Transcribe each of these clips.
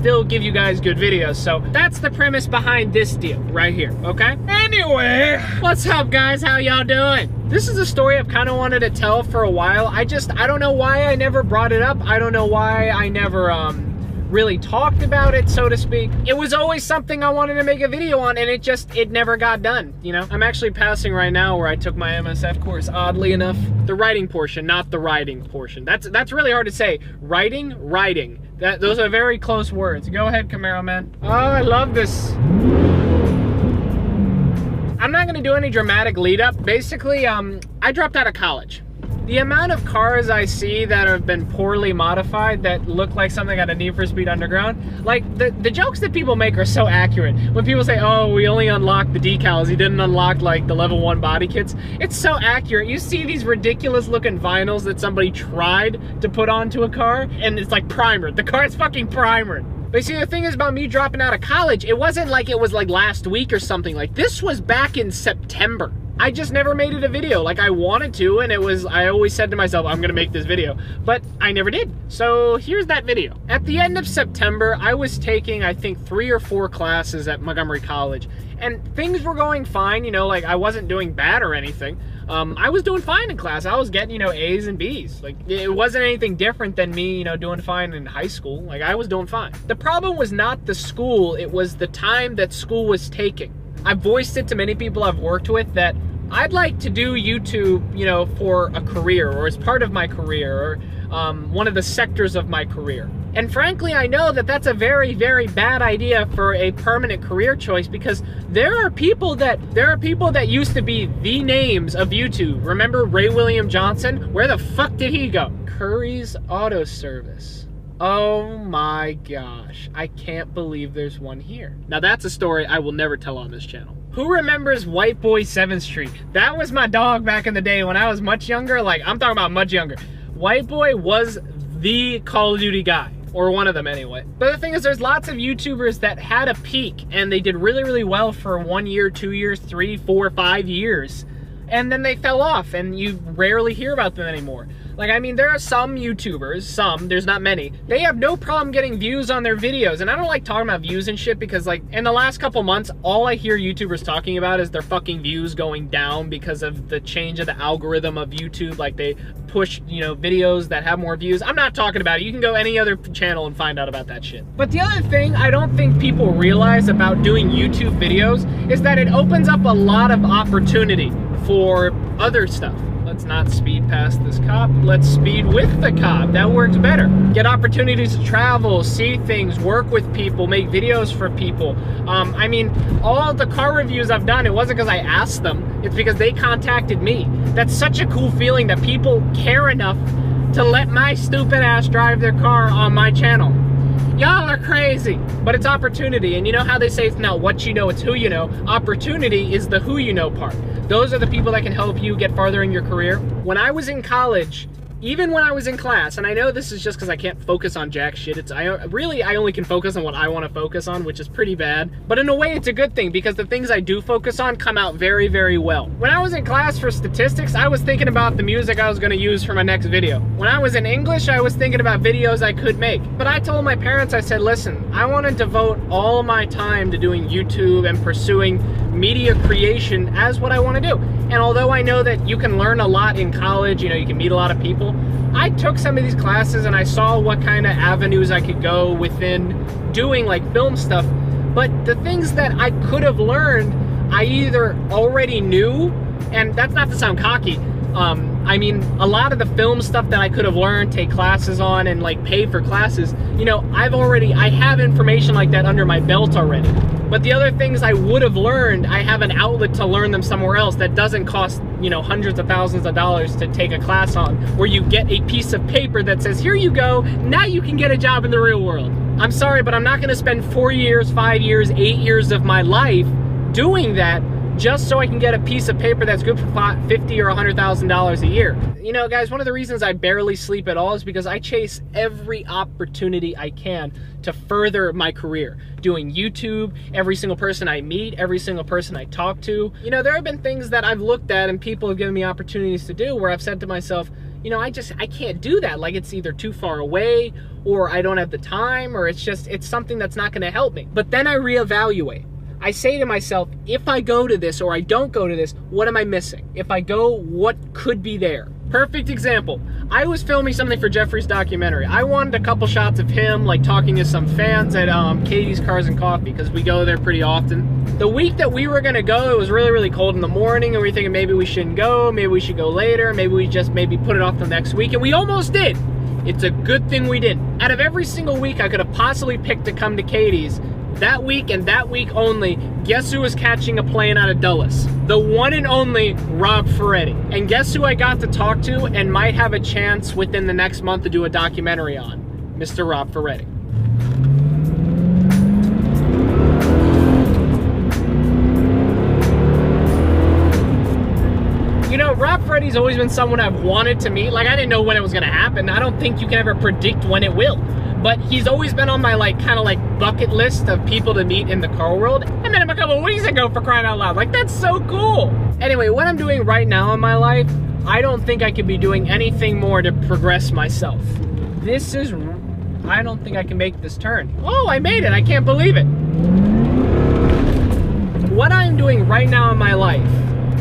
still give you guys good videos. So that's the premise behind this deal right here, okay? Anyway, what's up guys? How y'all doing? This is a story I've kind of wanted to tell for a while. I don't know why I never brought it up. I don't know why I never really talked about it, so to speak. It was always something I wanted to make a video on, and it never got done, you know? I'm actually passing right now where I took my MSF course, oddly enough. The writing portion, not the riding portion. That's really hard to say. Writing. Those are very close words. Go ahead, Camaro man. Oh, I love this. I'm not gonna do any dramatic lead up. Basically, I dropped out of college. The amount of cars I see that have been poorly modified that look like something out of Need for Speed Underground, like the jokes that people make are so accurate. When people say, oh, we only unlocked the decals, he didn't unlock like the level 1 body kits, it's so accurate. You see these ridiculous looking vinyls that somebody tried to put onto a car, and it's like primered. The car is fucking primered. But see, the thing is about me dropping out of college, it wasn't like it was like last week or something. Like, this was back in September. I just never made it a video. Like, I wanted to, and I always said to myself, I'm gonna make this video, but I never did. So here's that video. At the end of September, I was taking, I think, 3 or 4 classes at Montgomery College, and things were going fine, you know, like I wasn't doing bad or anything. I was doing fine in class. I was getting, you know, A's and B's. Like, it wasn't anything different than me, you know, doing fine in high school. Like, I was doing fine. The problem was not the school, it was the time that school was taking. I've voiced it to many people I've worked with that I'd like to do YouTube, you know, for a career or as part of my career or one of the sectors of my career. And frankly, I know that that's a very, very bad idea for a permanent career choice, because there are people that used to be the names of YouTube. Remember Ray William Johnson? Where the fuck did he go? Curry's Auto Service. Oh my gosh, I can't believe there's one here. Now that's a story I will never tell on this channel. Who remembers White Boy 7th Street? That was my dog back in the day when I was much younger. Like, I'm talking about much younger. White Boy was the Call of Duty guy, or one of them anyway. But the thing is, there's lots of YouTubers that had a peak and they did really, really well for 1 year, 2 years, 3, 4, 5 years. And then they fell off and you rarely hear about them anymore. Like, I mean, there are some YouTubers, there's not many, they have no problem getting views on their videos. And I don't like talking about views and shit because, like, in the last couple months, all I hear YouTubers talking about is their fucking views going down because of the change of the algorithm of YouTube. Like, they push, you know, videos that have more views. I'm not talking about it. You can go any other channel and find out about that shit. But the other thing I don't think people realize about doing YouTube videos is that it opens up a lot of opportunity for other stuff. Let's not speed past this cop. Let's speed with the cop. That works better. Get opportunities to travel, see things, work with people, make videos for people. I mean, all the car reviews I've done, it wasn't because I asked them. It's because they contacted me. That's such a cool feeling that people care enough to let my stupid ass drive their car on my channel. Y'all are crazy, but it's opportunity. And you know how they say it's not what you know, it's who you know. Opportunity is the who you know part. Those are the people that can help you get farther in your career. When I was in college, even when I was in class, and I know this is just because I can't focus on jack shit, I only can focus on what I want to focus on, which is pretty bad. But in a way, it's a good thing because the things I do focus on come out very, very well. When I was in class for statistics, I was thinking about the music I was going to use for my next video. When I was in English, I was thinking about videos I could make. But I told my parents, I said, listen, I want to devote all my time to doing YouTube and pursuing media creation as what I want to do. And although I know that you can learn a lot in college, you know, you can meet a lot of people, I took some of these classes and I saw what kind of avenues I could go within doing like film stuff. But the things that I could have learned, I either already knew, and that's not to sound cocky, I mean, a lot of the film stuff that I could have learned, take classes on and like pay for classes, you know, I have information like that under my belt already. But the other things I would have learned, I have an outlet to learn them somewhere else that doesn't cost, you know, hundreds of thousands of dollars to take a class on, where you get a piece of paper that says, here you go, now you can get a job in the real world. I'm sorry, but I'm not gonna spend 4 years, 5 years, 8 years of my life doing that just so I can get a piece of paper that's good for $50,000 or $100,000 a year. You know, guys, one of the reasons I barely sleep at all is because I chase every opportunity I can to further my career. Doing YouTube, every single person I meet, every single person I talk to. You know, there have been things that I've looked at and people have given me opportunities to do where I've said to myself, you know, I can't do that. Like, it's either too far away or I don't have the time, or it's something that's not gonna help me. But then I reevaluate. I say to myself, if I go to this or I don't go to this, what am I missing? If I go, what could be there? Perfect example. I was filming something for Jeffrey's documentary. I wanted a couple shots of him like talking to some fans at Katie's Cars and Coffee, because we go there pretty often. The week that we were gonna go, it was really, really cold in the morning, and we were thinking maybe we shouldn't go, maybe we should go later, maybe we just put it off till next week, and we almost did. It's a good thing we didn't. Out of every single week I could have possibly picked to come to Katie's, that week and that week only, guess who was catching a plane out of Dulles? The one and only Rob Ferretti. And guess who I got to talk to and might have a chance within the next month to do a documentary on? Mr. Rob Ferretti. You know, Rob Ferretti's always been someone I've wanted to meet. Like, I didn't know when it was gonna happen. I don't think you can ever predict when it will. But he's always been on my kind of bucket list of people to meet in the car world. I met him a couple weeks ago, for crying out loud. Like, that's so cool. Anyway, what I'm doing right now in my life, I don't think I could be doing anything more to progress myself. I don't think I can make this turn. Oh, I made it, I can't believe it. What I'm doing right now in my life,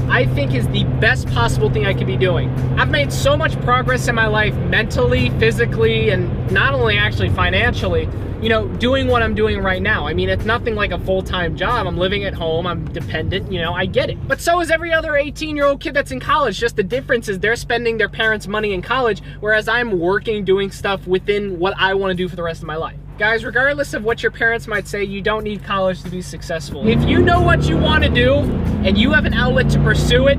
I think is the best possible thing I could be doing. I've made so much progress in my life mentally, physically, and not only actually financially, you know, doing what I'm doing right now. I mean, it's nothing like a full-time job. I'm living at home, I'm dependent, you know, I get it. But so is every other 18-year-old kid that's in college. Just the difference is they're spending their parents' money in college, whereas I'm working, doing stuff within what I want to do for the rest of my life. Guys, regardless of what your parents might say, you don't need college to be successful. If you know what you want to do and you have an outlet to pursue it,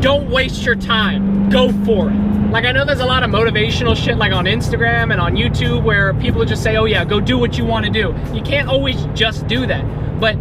don't waste your time. Go for it. Like, I know there's a lot of motivational shit like on Instagram and on YouTube where people just say, oh yeah, go do what you want to do. You can't always just do that. But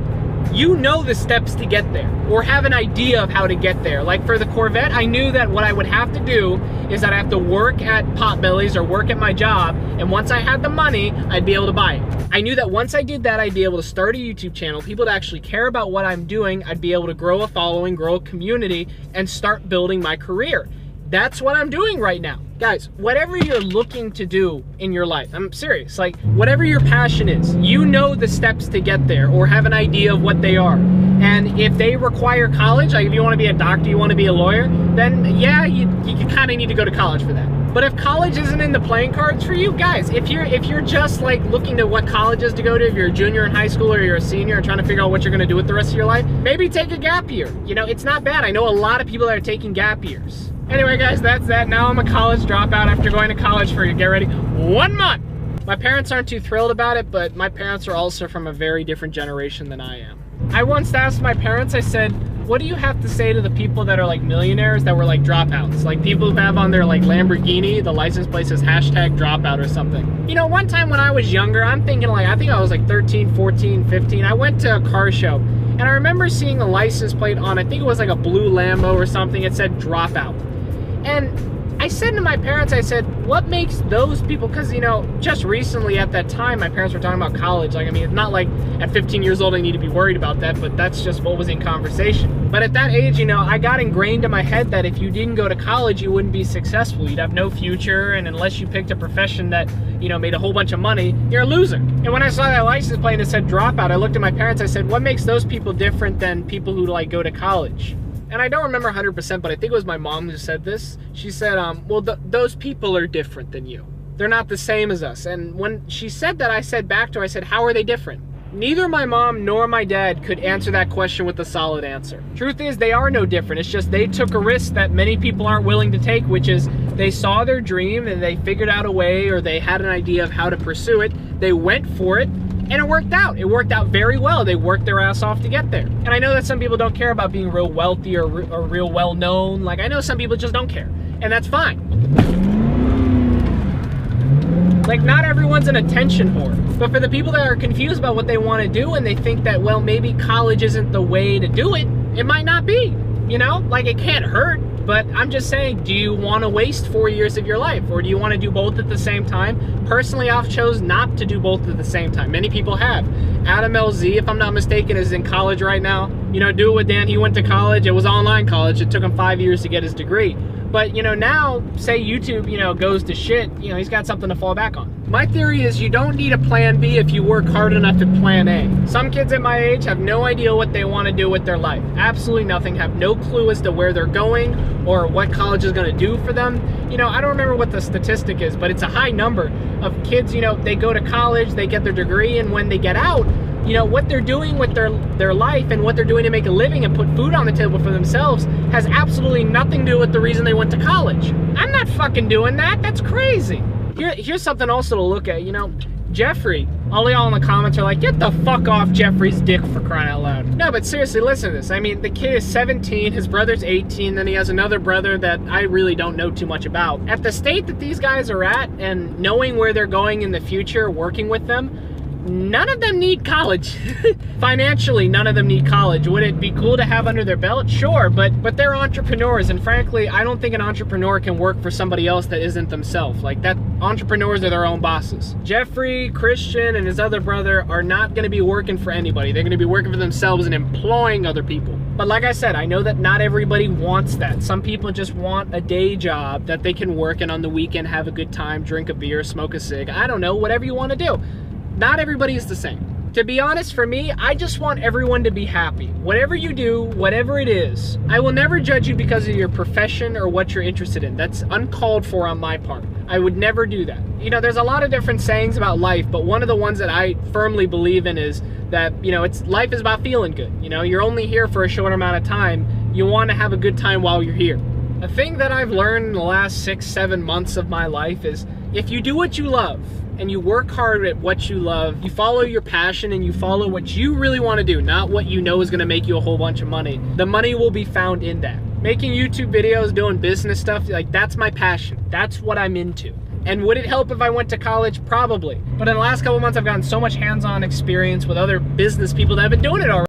you know the steps to get there, or have an idea of how to get there. Like for the Corvette, I knew that what I would have to do is that I have to work at Potbelly's or work at my job, and once I had the money, I'd be able to buy it. I knew that once I did that, I'd be able to start a YouTube channel, people to actually care about what I'm doing, I'd be able to grow a following, grow a community, and start building my career. That's what I'm doing right now. Guys, whatever you're looking to do in your life, I'm serious, like whatever your passion is, you know the steps to get there or have an idea of what they are. And if they require college, like if you want to be a doctor, you want to be a lawyer, then yeah, you kind of need to go to college for that. But if college isn't in the playing cards for you, guys, if you're just like looking to what colleges to go to, if you're a junior in high school or you're a senior and trying to figure out what you're going to do with the rest of your life, maybe take a gap year. You know, it's not bad. I know a lot of people that are taking gap years. Anyway, guys, that's that. Now I'm a college dropout after going to college for, get ready, 1 month. My parents aren't too thrilled about it, but my parents are also from a very different generation than I am. I once asked my parents, I said, what do you have to say to the people that are like millionaires that were like dropouts? Like people who have on their like Lamborghini, the license plate says #dropout or something. You know, one time when I was younger, I'm thinking like, I think I was like 13, 14, 15. I went to a car show and I remember seeing a license plate on, I think it was like a blue Lambo or something. It said dropout. And I said to my parents, I said, what makes those people, because, you know, just recently at that time, my parents were talking about college. Like, I mean, it's not like at 15 years old I need to be worried about that, but that's just what was in conversation. But at that age, you know, I got ingrained in my head that if you didn't go to college, you wouldn't be successful. You'd have no future, and unless you picked a profession that, you know, made a whole bunch of money, you're a loser. And when I saw that license plate and it said dropout, I looked at my parents, I said, what makes those people different than people who, like, go to college? And I don't remember 100%, but I think it was my mom who said this. She said, well, those people are different than you. They're not the same as us. And when she said that, I said back to her, I said, how are they different? Neither my mom nor my dad could answer that question with a solid answer. Truth is, they are no different. It's just they took a risk that many people aren't willing to take, which is they saw their dream and they figured out a way, or they had an idea of how to pursue it. They went for it. And it worked out. It worked out very well. They worked their ass off to get there. And I know that some people don't care about being real wealthy or real well known. Like, I know some people just don't care. And that's fine. Like, not everyone's an attention whore. But for the people that are confused about what they want to do and they think that, well, maybe college isn't the way to do it, it might not be. You know? Like, it can't hurt. But I'm just saying, do you want to waste 4 years of your life? Or do you want to do both at the same time? Personally, I've chose not to do both at the same time. Many people have. Adam LZ, if I'm not mistaken, is in college right now. You know, Do It With Dan, he went to college. It was online college. It took him 5 years to get his degree. But, you know, now, say YouTube, you know, goes to shit, you know, he's got something to fall back on. My theory is you don't need a plan B if you work hard enough at plan A. Some kids at my age have no idea what they want to do with their life. Absolutely nothing, have no clue as to where they're going or what college is going to do for them. You know, I don't remember what the statistic is, but it's a high number of kids, you know, they go to college, they get their degree, and when they get out, you know, what they're doing with their life and what they're doing to make a living and put food on the table for themselves has absolutely nothing to do with the reason they went to college. I'm not fucking doing that. That's crazy. Here's something also to look at, you know. Jeffrey, all y'all in the comments are like, get the fuck off Jeffrey's dick, for crying out loud. No, but seriously, listen to this. I mean, the kid is 17, his brother's 18, then he has another brother that I really don't know too much about. At the state that these guys are at, and knowing where they're going in the future, working with them, none of them need college. Financially, none of them need college. Would it be cool to have under their belt? Sure, but they're entrepreneurs, and frankly, I don't think an entrepreneur can work for somebody else that isn't themselves. Like, that, entrepreneurs are their own bosses. Jeffrey, Christian, and his other brother are not gonna be working for anybody. They're gonna be working for themselves and employing other people. But like I said, I know that not everybody wants that. Some people just want a day job that they can work and on the weekend have a good time, drink a beer, smoke a cig. I don't know, whatever you want to do. Not everybody is the same. To be honest, for me, I just want everyone to be happy. Whatever you do, whatever it is, I will never judge you because of your profession or what you're interested in. That's uncalled for on my part. I would never do that. You know, there's a lot of different sayings about life, but one of the ones that I firmly believe in is that, you know, life is about feeling good. You know, you're only here for a short amount of time. You want to have a good time while you're here. A thing that I've learned in the last 6-7 months of my life is if you do what you love, and you work hard at what you love, you follow your passion and you follow what you really want to do, not what you know is going to make you a whole bunch of money, the money will be found in that. Making YouTube videos, doing business stuff, like, that's my passion. That's what I'm into. And would it help if I went to college? Probably. But in the last couple months, I've gotten so much hands-on experience with other business people that have been doing it already.